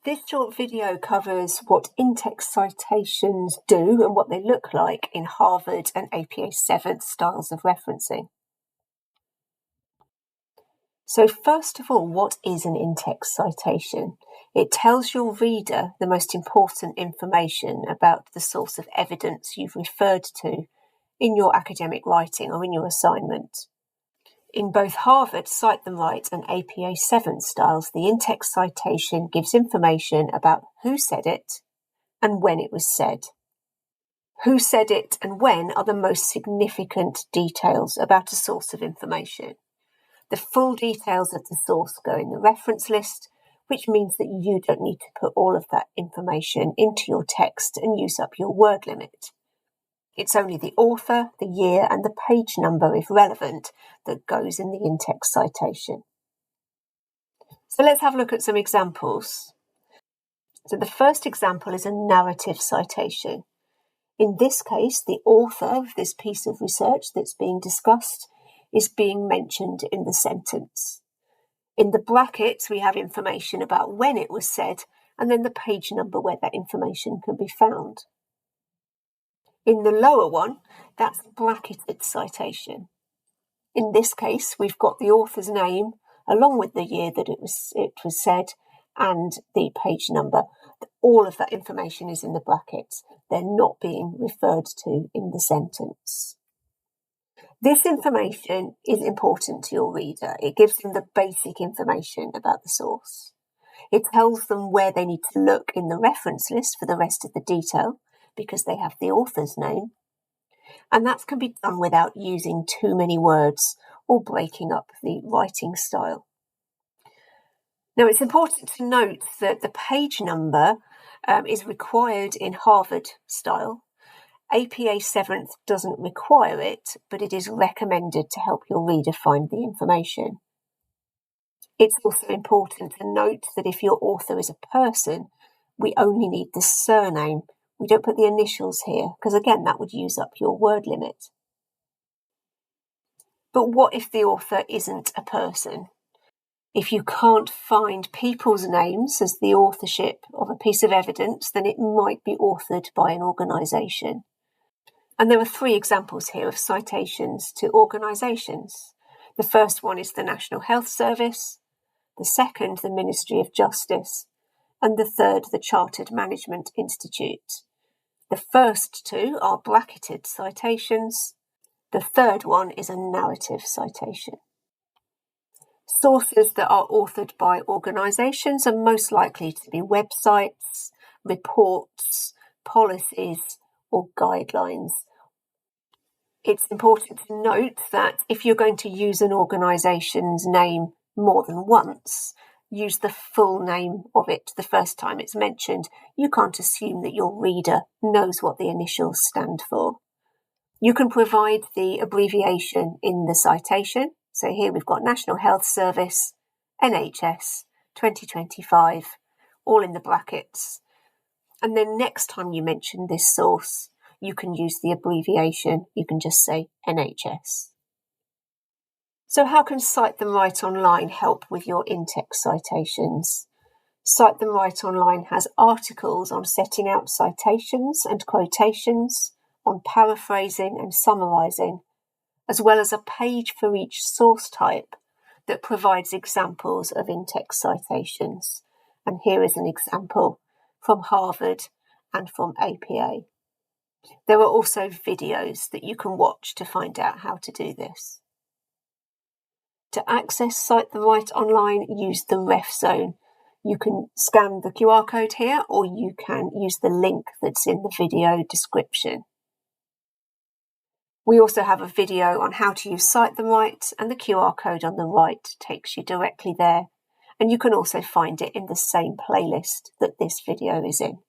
This short video covers what in-text citations do and what they look like in Harvard and APA 7th styles of referencing. So first of all, what is an in-text citation? It tells your reader the most important information about the source of evidence you've referred to in your academic writing or in your assignment. In both Harvard Cite Them Right and APA 7th styles, the in-text citation gives information about who said it and when it was said. Who said it and when are the most significant details about a source of information. The full details of the source go in the reference list, which means that you don't need to put all of that information into your text and use up your word limit. It's only the author, the year, and the page number, if relevant, that goes in the in-text citation. So let's have a look at some examples. So the first example is a narrative citation. In this case, the author of this piece of research that's being discussed is being mentioned in the sentence. In the brackets, we have information about when it was said, and then the page number where that information can be found. In the lower one, that's a bracketed citation. In this case, we've got the author's name along with the year that it was said and the page number. All of that information is in the brackets. They're not being referred to in the sentence. This information is important to your reader. It gives them the basic information about the source. It tells them where they need to look in the reference list for the rest of the detail, because they have the author's name, and that can be done without using too many words or breaking up the writing style. Now, it's important to note that the page number is required in Harvard style. APA 7th doesn't require it, but it is recommended to help your reader find the information. It's also important to note that if your author is a person, we only need the surname. We don't put the initials here, because again, that would use up your word limit. But what if the author isn't a person? If you can't find people's names as the authorship of a piece of evidence, then it might be authored by an organisation. And there are 3 examples here of citations to organisations. The first one is the National Health Service, the second, the Ministry of Justice, and the third, the Chartered Management Institute. The first 2 are bracketed citations. The third one is a narrative citation. Sources that are authored by organisations are most likely to be websites, reports, policies, or guidelines. It's important to note that if you're going to use an organisation's name more than once, use the full name of it the first time it's mentioned. You can't assume that your reader knows what the initials stand for. You can provide the abbreviation in the citation. So here we've got National Health Service, NHS, 2025, all in the brackets. And then next time you mention this source, you can use the abbreviation. You can just say NHS. So how can Cite Them Right Online help with your in-text citations? Cite Them Right Online has articles on setting out citations and quotations, on paraphrasing and summarising, as well as a page for each source type that provides examples of in-text citations. And here is an example from Harvard and from APA. There are also videos that you can watch to find out how to do this. To access Cite Them Right Online, use the ref zone. You can scan the QR code here, or you can use the link that's in the video description. We also have a video on how to use Cite Them Right, and the QR code on the right takes you directly there. And you can also find it in the same playlist that this video is in.